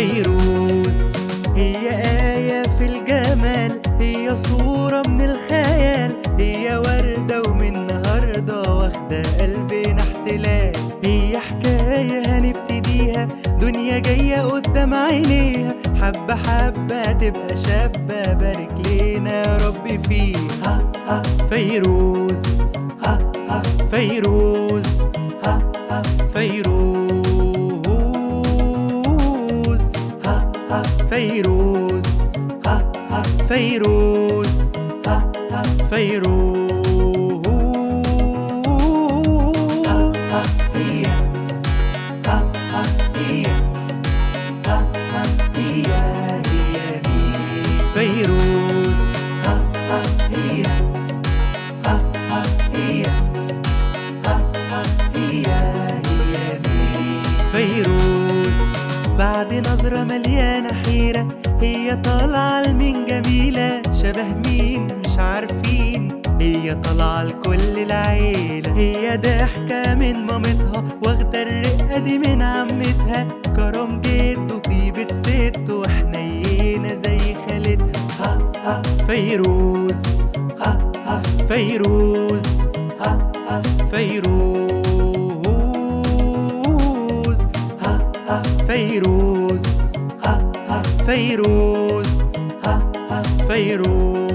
فيروز هي آية في الجمال، هي صورة من الخيال، هي وردة ومن النهاردة واخدة قلبنا احتلال. هي حكاية هنبتديها، دنيا جاية قدام عينيها، حبة حبة تبقى شابة، بارك لينا يا رب فيها. فيروز فيروز فيروز فيروز فيروز فيروز فيروز فيروز بعد نظرة مليانة حيرة، هي طالعة لمين جميلة، شبه مين مش عارفين، هي طالعة لكل العيلة. هي ضحكة من مامتها، واخدة الرقة دي من عمتها، كرم جد وطيبة ست، وحنينة زي خالتها. فيروز فيروز فيروز فيروز فيروز فيروز فيروز